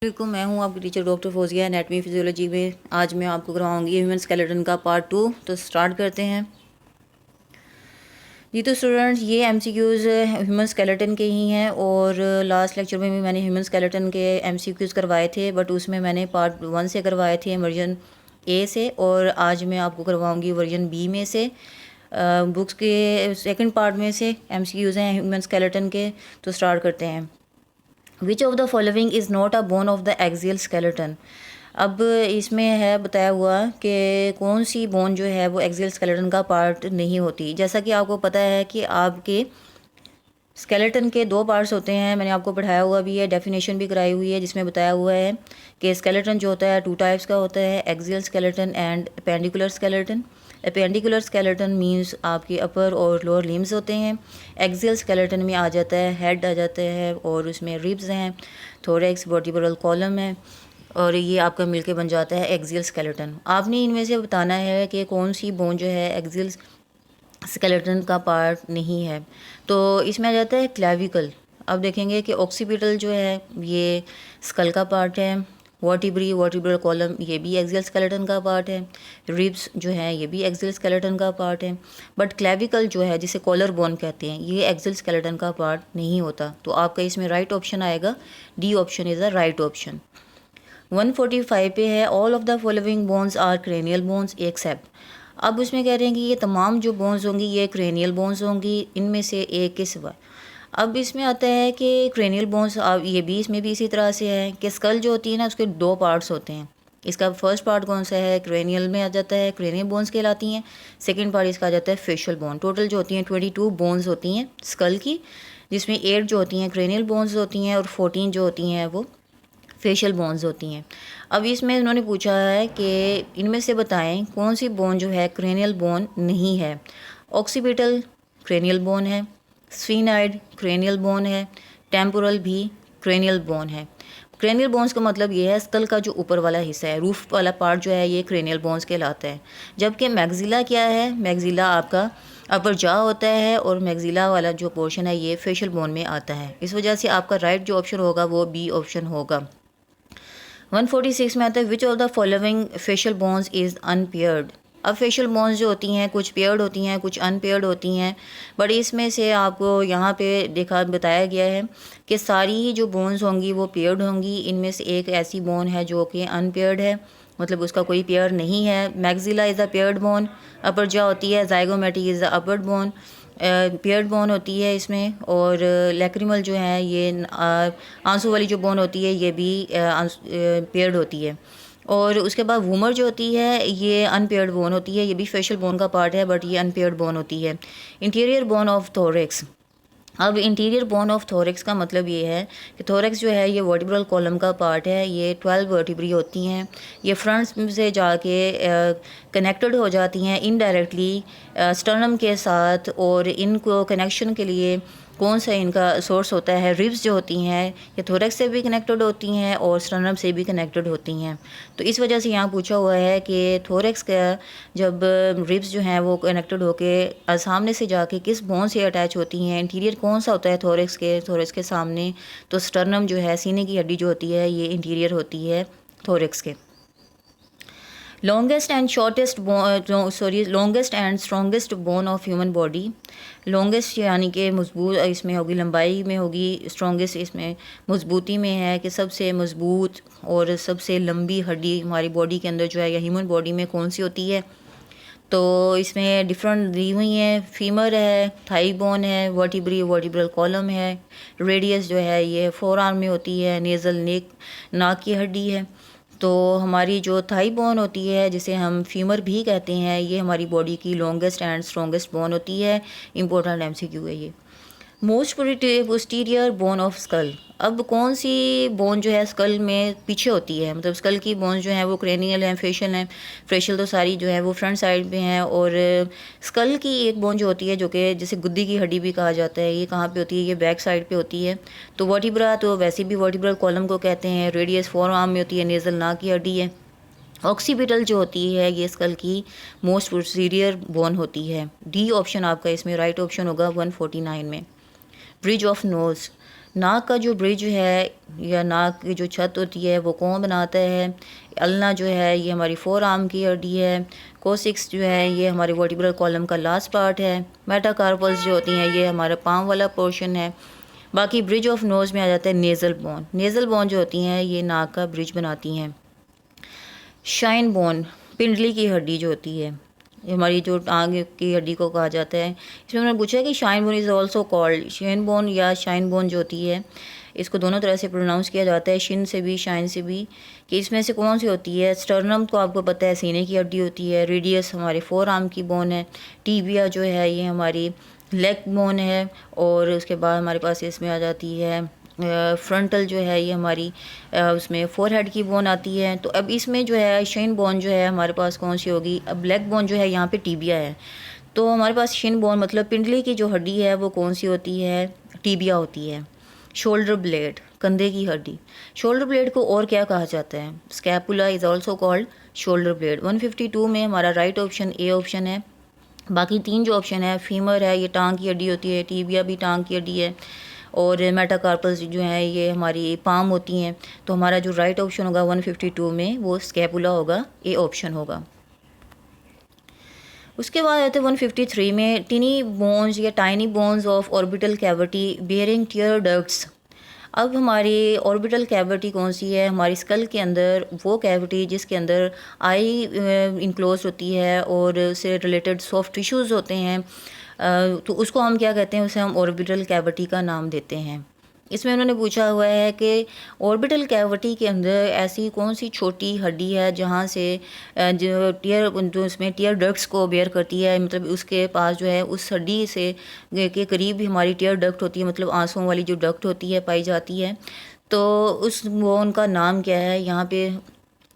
वालेकुम, मैं हूं आपकी teacher doctor Fauzia anatomy physiology में। आज मैं आपको करवाऊंगी ह्यूमन स्केलेटन का पार्ट 2। तो स्टार्ट करते हैं जी। तो स्टूडेंट्स, ये एमसीक्यूज़ ह्यूमन स्केलेटन के ही हैं और लास्ट लेक्चर में भी मैंने ह्यूमन स्केलेटन के एमसीक्यूज़ करवाए थे, बट उसमें मैंने पार्ट 1 से करवाए थे, वर्जन ए से, और आज मैं आपको करवाऊँगी वर्जन बी में से। बुक्स के सेकंड पार्ट में से एमसीक्यूज़ हैं ह्यूमन स्केलेटन के। तो स्टार्ट करते हैं। Which of the following is not a bone of the axial skeleton. अब इसमें है बताया हुआ कि कौन सी बोन जो है वो एक्सियल स्केलेटन का पार्ट नहीं होती। जैसा कि आपको पता है कि आपके स्केलेटन के 2 पार्ट्स होते हैं, मैंने आपको पढ़ाया हुआ भी है, डेफिनेशन भी कराई हुई है, जिसमें बताया हुआ है कि स्केलेटन जो होता है 2 टाइप्स का होता है, axial skeleton and appendicular skeleton. Appendicular skeleton means आपके अपर और लोअर लिम्स होते हैं। एक्सियल स्केलेटन में आ जाता है हेड आ जाता है और उसमें रिब्स हैं, थोरैक्स, वर्टिब्रल कॉलम है, और ये आपका मिलके बन जाता है एक्सियल स्केलेटन। आपने इनमें से बताना है कि कौन सी बोन जो है एक्सियल स्केलेटन का पार्ट नहीं है। तो इसमें आ जाता है क्लेविकल। अब देखेंगे कि ऑक्सीपिटल जो है ये स्कल का पार्ट है। वर्टिब्रल कॉलम ये भी एक्सियल स्केलेटन का पार्ट है। रिब्स जो है ये भी एक्सियल स्केलेटन का पार्ट है। बट क्लेविकल जो है जिसे कॉलर बोन कहते हैं, ये एक्सियल स्केलेटन का पार्ट नहीं होता। तो आपका इसमें राइट ऑप्शन आएगा, D option is the right option. 145 पे है, all of the following bones are cranial bones except. अब उसमें कह रहे हैं कि ये तमाम जो बोन्स होंगी ये क्रेनियल बोन्स होंगी, इनमें से एक के सिवा। अब इसमें आता है कि क्रेनियल बोन्स, ये भी इसमें भी इसी तरह से है कि स्कल जो होती है ना उसके 2 पार्ट्स होते हैं। इसका फर्स्ट पार्ट कौन सा है, क्रेनियल में आ जाता है, क्रेनियल बोन्स कहलाती हैं। सेकंड पार्ट इसका आ जाता है फेशियल बोन। टोटल जो होती हैं 22 बोन्स होती हैं स्कल की, जिसमें 8 जो होती हैं क्रेनियल बोन्स होती हैं और 14 जो होती हैं वो फेशियल बोन्स होती हैं। अब इसमें उन्होंने पूछा है कि इनमें से बताएं कौन सी बोन जो है क्रेनियल बोन नहीं है। ऑक्सीपिटल क्रेनियल बोन है, स्फीनाइड क्रेनियल बोन है, टेम्पोरल भी क्रेनियल बोन है। क्रेनियल बोन्स का मतलब ये है स्कल का जो ऊपर वाला हिस्सा है, रूफ वाला पार्ट जो है ये क्रेनियल बोन्स कहलाता है। जबकि मैग्जिला क्या है, मैग्जिला आपका अपर जा होता है और मैग्जिला वाला जो पोर्शन है ये फेशियल बोन में आता है। इस वजह से आपका राइट जो ऑप्शन होगा वो बी ऑप्शन होगा। 146 में आता है which of the following facial bones is unpaired. अब फेशियल बोन्स जो होती हैं कुछ पेयर्ड होती हैं कुछ अनपेयर्ड होती हैं, बट इसमें से आपको यहाँ पे बताया गया है कि सारी ही जो बोन्स होंगी वो पेयर्ड होंगी। इनमें से एक ऐसी बोन है जो कि अनपेयर्ड है, मतलब उसका कोई पेयर नहीं है। Maxilla is a paired bone. Upper jaw होती है zygomatic is the paired bone, paired bone होती है इसमें। और लैक्रिमल जो है ये आंसू वाली जो बोन होती है ये भी पेयर्ड होती है। और उसके बाद वूमर जो होती है ये अनपेयर्ड बोन होती है, ये भी फेशियल बोन का पार्ट है बट ये अनपेयर्ड बोन होती है। Interior bone of thorax. अब इंटीरियर बोन ऑफ थोरैक्स का मतलब ये है कि थोरैक्स जो है ये वर्टिब्रल कॉलम का पार्ट है। ये 12 वर्टिब्री होती हैं, ये फ्रंट से जाके कनेक्टेड हो जाती हैं इनडायरेक्टली स्टर्नम के साथ, और इनको कनेक्शन के लिए कौन सा इनका सोर्स होता है, रिब्स जो होती हैं ये थोरैक्स से भी कनेक्टेड होती हैं और स्टर्नम से भी कनेक्टेड होती हैं। तो इस वजह से यहाँ पूछा हुआ है कि थोरैक्स का जब रिब्स जो हैं वो कनेक्टेड होके सामने से जाके किस बोन से अटैच होती हैं, इंटीरियर कौन सा होता है थोरैक्स के सामने, तो स्टर्नम जो है सीने की हड्डी जो होती है ये इंटीरियर होती है थोरैक्स के। Longest and strongest bone of human body. Longest यानी कि मजबूत इसमें होगी, लंबाई में होगी, स्ट्रॉन्गेस्ट इसमें मजबूती में है कि सबसे मजबूत और सबसे लंबी हड्डी हमारी बॉडी के अंदर जो है या ह्यूमन बॉडी में कौन सी होती है। तो इसमें डिफरेंट दी हुई हैं, फीमर है, थाई बोन है, वर्टिब्रल कॉलम है, रेडियस जो है ये फोर आर्म में होती है, नेज़ल नेक नाक की हड्डी है। तो हमारी जो थाई बोन होती है जिसे हम फीमर भी कहते हैं, ये हमारी बॉडी की लॉन्गेस्ट एंड स्ट्रॉन्गेस्ट बोन होती है। इंपॉर्टेंट एमसीक्यू है ये। Most posterior bone of skull. अब कौन सी बोन जो है स्कल में पीछे होती है, मतलब स्कल की बोन जो है वो क्रेनियल हैं, फेशियल हैं। फेशियल तो सारी जो है वो फ्रंट साइड पे हैं, और स्कल की एक बोन जो होती है जो कि जैसे गुद्दी की हड्डी भी कहा जाता है, ये कहाँ पे होती है, ये बैक साइड पे होती है। तो वर्टिब्रा तो वैसे भी वर्टिब्रल कॉलम को कहते हैं। रेडियस फोर आर्म में होती है, नेज़ल नाक की हड्डी है। ऑक्सीपिटल जो होती है ये स्कल की मोस्ट पोस्टीरियर बोन होती है। डी ऑप्शन आपका इसमें राइट ऑप्शन होगा 149 में। Bridge of nose. नाक का जो ब्रिज है या नाक की जो छत होती है वो कौन बनाता है? अल्ना जो है ये हमारी फोर आर्म की हड्डी है। कोसिक्स जो है ये हमारे वर्टिब्रल कॉलम का लास्ट पार्ट है। मेटाकार्पल्स जो होती हैं ये हमारा पाँव वाला पोर्शन है। बाकी ब्रिज ऑफ नोज़ में आ जाता है नेज़ल बोन। नेज़ल बोन जो होती हैं ये नाक का ब्रिज बनाती हैं। शाइन बोन, पिंडली की हड्डी जो होती है, ये हमारी जो टांग की हड्डी को कहा जाता है। इसमें उन्होंने पूछा है कि shine bone is also called shine bone या शाइन बोन जो होती है इसको दोनों तरह से प्रोनाउंस किया जाता है, शिन से भी शाइन से भी, कि इसमें से कौन सी होती है। स्टर्नम तो आपको पता है सीने की हड्डी होती है। रेडियस हमारे फोर आर्म की बोन है। टीबिया जो है ये हमारी लेग बोन है। और उसके बाद हमारे पास इसमें आ जाती है फ्रंटल जो है ये हमारी उसमें फोरहेड की बोन आती है। तो अब इसमें जो है शिन बोन जो है हमारे पास कौन सी होगी? अब लेग बोन जो है यहाँ पे टीबिया है। तो हमारे पास शिन बोन मतलब पिंडली की जो हड्डी है वो कौन सी होती है? टीबिया होती है। शोल्डर ब्लेड, कंधे की हड्डी। शोल्डर ब्लेड को और क्या कहा जाता है? Scapula is also called shoulder blade. 152 में हमारा राइट ऑप्शन ए ऑप्शन है। बाकी तीन जो ऑप्शन है, फीमर है ये टांग की हड्डी होती है, टीबिया भी टांग की हड्डी है, और मेटाकार्पल्स जो हैं ये हमारी पाम होती हैं। तो हमारा जो राइट ऑप्शन होगा 152 में वो स्कैपुला होगा, ए ऑप्शन होगा। उसके बाद आते हैं 153 में टिनी बोन्स या tiny bones of orbital cavity bearing tear ducts. अब हमारी ऑर्बिटल कैविटी कौन सी है? हमारी स्कल के अंदर वो कैविटी जिसके अंदर आई इनक्लोज होती है और उससे रिलेटेड सॉफ्ट टिश्यूज़ होते हैं, तो उसको हम क्या कहते हैं? उसे हम ऑर्बिटल कैविटी का नाम देते हैं। इसमें उन्होंने पूछा हुआ है कि ऑर्बिटल कैविटी के अंदर ऐसी कौन सी छोटी हड्डी है जहाँ से जो उसमें टीयर डक्ट्स को बेयर करती है, मतलब उसके पास जो है उस हड्डी से के करीब भी हमारी टीयर डक्ट होती है, मतलब आंसुओं वाली जो डक्ट होती है पाई जाती है। तो वो उनका नाम क्या है? यहाँ पे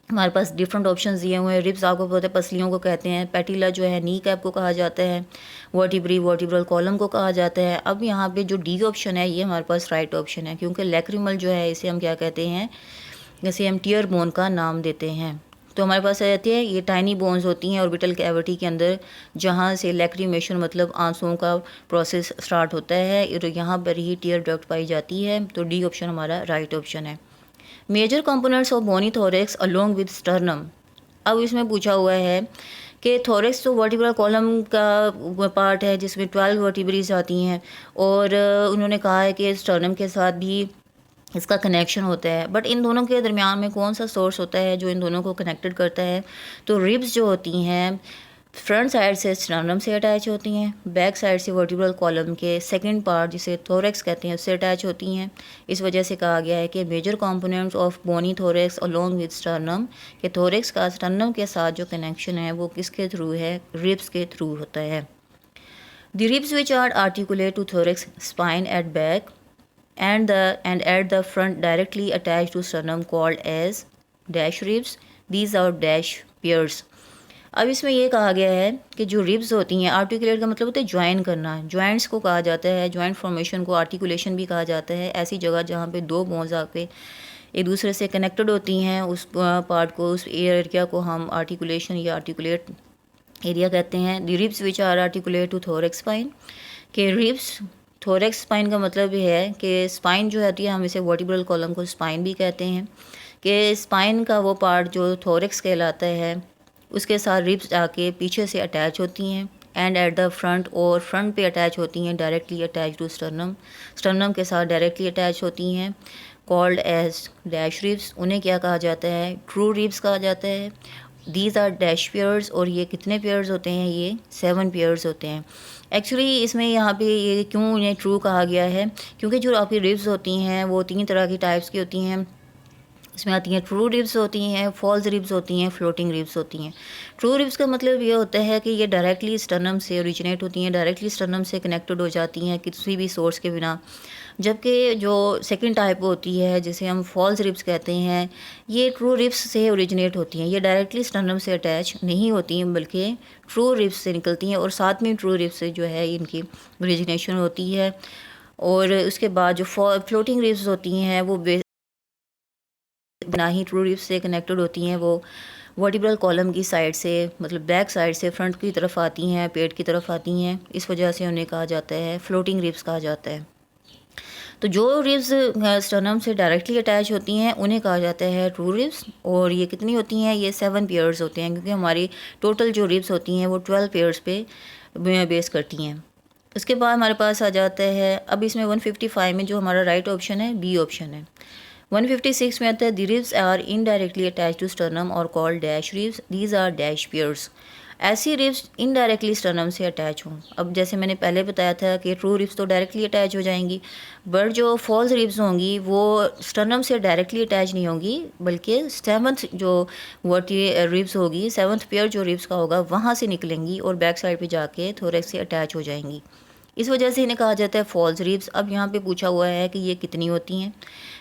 हमारे पास डिफरेंट ऑप्शंस दिए हुए हैं। रिब्स आपको पता है पसलियों को कहते हैं। पैटिला जो है नी कैप को कहा जाता है। वर्टिब्रल कॉलम को कहा जाता है। अब यहाँ पे जो डी ऑप्शन है ये हमारे पास राइट ऑप्शन है, क्योंकि लैक्रिमल जो है इसे हम क्या कहते हैं? जैसे हम टीयर बोन का नाम देते हैं। तो हमारे पास आ जाती है ये टाइनी बोन्स होती हैं ऑर्बिटल कैविटी के अंदर, जहाँ से लैक्रिमेशन मतलब आंसुओं का प्रोसेस स्टार्ट होता है, और यहाँ पर ही टीयर डक्ट पाई जाती है। तो डी ऑप्शन हमारा राइट ऑप्शन है। Major components of bony thorax along with sternum. अब इसमें पूछा हुआ है कि थोरेक्स तो वर्टिब्रल कॉलम का पार्ट है जिसमें 12 वर्टिब्रीज आती हैं, और उन्होंने कहा है कि स्टर्नम के साथ भी इसका कनेक्शन होता है। बट इन दोनों के दरमियान में कौन सा सोर्स होता है जो इन दोनों को कनेक्टेड करता है? तो रिब्स जो होती हैं फ्रंट साइड से स्टर्नम से अटैच होती हैं, बैक साइड से वर्टिब्रल कॉलम के सेकंड पार्ट जिसे थोरेक्स कहते हैं उससे अटैच होती हैं। इस वजह से कहा गया है कि major components of bony thorax along with sternum, के थोरेक्स का स्टर्नम के साथ जो कनेक्शन है वो किसके थ्रू है? रिब्स के थ्रू होता है। The ribs which are articulate to thorax spine at back and at the front directly attached to sternum called as dash ribs. These are dash pairs. अब इसमें ये कहा गया है कि जो रिब्स होती हैं, आर्टिकुलेट का मतलब होता है ज्वाइन करना, जॉइंट्स को कहा जाता है, जॉइंट फॉर्मेशन को आर्टिकुलेशन भी कहा जाता है। ऐसी जगह जहाँ पे दो बोन्स आके एक दूसरे से कनेक्टेड होती हैं, उस पार्ट को, उस एरिया को हम आर्टिकुलेशन या आर्टिकुलेट एरिया कहते हैं। The ribs which are articulate to thorax spine, के रिब्स थोरेक्स स्पाइन का मतलब ये है कि स्पाइन जो होती है हम इसे वर्टिब्रल कॉलम को स्पाइन भी कहते हैं, कि स्पाइन का वो पार्ट जो थोरेक्स कहलाता है उसके साथ रिब्स आके पीछे से अटैच होती हैं, एंड एट द फ्रंट, और फ्रंट पे अटैच होती हैं, directly attach to sternum, sternum के साथ डायरेक्टली अटैच होती हैं, कॉल्ड एज डैश रिब्स। उन्हें क्या कहा जाता है? ट्रू रिब्स कहा जाता है। दीज आर डैश पेयर्स, और ये कितने पेयर्स होते हैं? ये 7 पेयर्स होते हैं। एक्चुअली इसमें यहाँ पे ये क्यों इन्हें ट्रू कहा गया है? क्योंकि जो आपकी रिब्स होती हैं वो 3 तरह की टाइप्स की होती हैं। इसमें आती हैं ट्रू रिब्स होती हैं, फॉल्स रिब्स होती हैं, फ्लोटिंग रिब्स होती हैं। ट्रू रिब्स का मतलब ये होता है कि ये डायरेक्टली स्टर्नम से ओरिजिनेट होती हैं, डायरेक्टली स्टर्नम से कनेक्टेड हो जाती हैं किसी भी सोर्स के बिना। जबकि जो सेकंड टाइप होती है जिसे हम फॉल्स रिब्स कहते हैं, ये ट्रू रिब्स से ओरिजिनेट होती हैं, ये डायरेक्टली स्टर्नम से अटैच नहीं होती हैं बल्कि ट्रू रिब्स से निकलती हैं, और साथ में ट्रू रिब्स से जो है इनकी ओरिजिनेशन होती है। और उसके बाद जो फ्लोटिंग रिब्स होती हैं वो ना ही ट्रू रिब्स से कनेक्टेड होती हैं, वो वर्टिब्रल कॉलम की साइड से, मतलब बैक साइड से फ्रंट की तरफ आती हैं, पेट की तरफ आती हैं। इस वजह से उन्हें कहा जाता है फ्लोटिंग रिब्स कहा जाता है। तो जो रिब्स स्टर्नम से डायरेक्टली अटैच होती हैं उन्हें कहा जाता है ट्रू रिब्स। और ये कितनी होती हैं, ये 7 पेयर्स होते हैं, क्योंकि हमारी टोटल जो रिब्स होती हैं वो 12 पेयर्स पे बेस करती हैं। उसके बाद हमारे पास आ जाता है, अब इसमें 155 में जो हमारा राइट ऑप्शन है बी ऑप्शन है। 156 में आता है the ribs are indirectly attach to sternum और called dash ribs, these are dash pairs. ऐसी रिब्स इनडायरेक्टली स्टर्नम से अटैच हों। अब जैसे मैंने पहले बताया था कि ट्रू रिब्स तो डायरेक्टली अटैच हो जाएंगी, बट जो फॉल्स रिब्स होंगी वो स्टर्नम से डायरेक्टली अटैच नहीं होंगी, बल्कि सेवन्थ जो वर्टी रिब्स होगी, सेवन्थ पेयर जो रिब्स का होगा वहाँ से निकलेंगी और बैक साइड पे जाके थोरेक्स से अटैच हो जाएंगी। इस वजह से इन्हें कहा जाता है फॉल्स रिब्स। अब यहाँ पे पूछा हुआ है कि ये कितनी होती हैं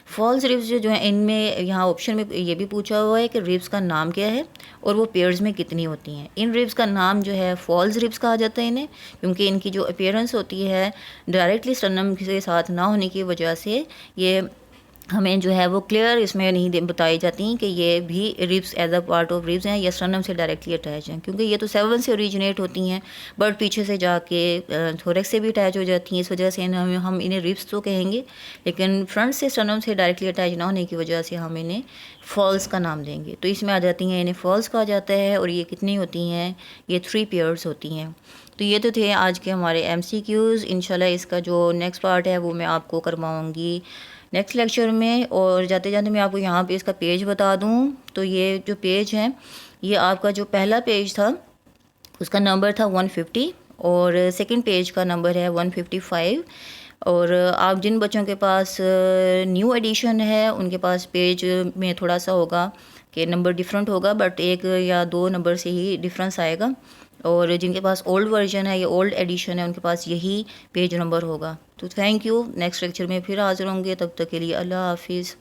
फॉल्स रिब्स जो है, इनमें यहाँ ऑप्शन में ये भी पूछा हुआ है कि रिब्स का नाम क्या है और वो पेयर्स में कितनी होती हैं। इन रिब्स का नाम जो है फॉल्स रिब्स कहा जाता है इन्हें, क्योंकि इनकी जो अपीयरेंस होती है डायरेक्टली स्टर्नम के साथ ना होने की वजह से ये हमें जो है वो क्लियर इसमें नहीं बताई जाती कि ये भी ribs as a part of ribs हैं या स्टर्नम से डायरेक्टली अटैच हैं, क्योंकि ये तो 7 से ओरिजिनेट होती हैं बट पीछे से जाके थोरेक्स से भी अटैच हो जाती हैं। इस वजह से हम इन्हें रिब्स तो कहेंगे, लेकिन फ्रंट से स्टर्नम से डायरेक्टली अटैच ना होने की वजह से हम इन्हें फॉल्स का नाम देंगे। तो इसमें आ जाती हैं, इन्हें फॉल्स कहा जाता है। और ये कितनी होती हैं, ये 3 पेयर्स होती हैं। तो ये तो थे आज के हमारे MCQs। इंशाल्लाह इसका जो नेक्स्ट पार्ट है वो मैं आपको करवाऊँगी नेक्स्ट लेक्चर में। और जाते जाते मैं आपको यहाँ पे इसका पेज बता दूँ, तो ये जो पेज है ये आपका जो पहला पेज था उसका नंबर था 150 और सेकंड पेज का नंबर है 155। और आप जिन बच्चों के पास न्यू एडिशन है उनके पास पेज में थोड़ा सा होगा कि नंबर डिफरेंट होगा, बट 1 या 2 नंबर से ही डिफरेंस आएगा। और जिनके पास ओल्ड वर्जन है या ओल्ड एडिशन है उनके पास यही पेज नंबर होगा। तो थैंक यू, नेक्स्ट लेक्चर में फिर हाजिर होंगे, तब तक के लिए अल्लाह हाफिज़।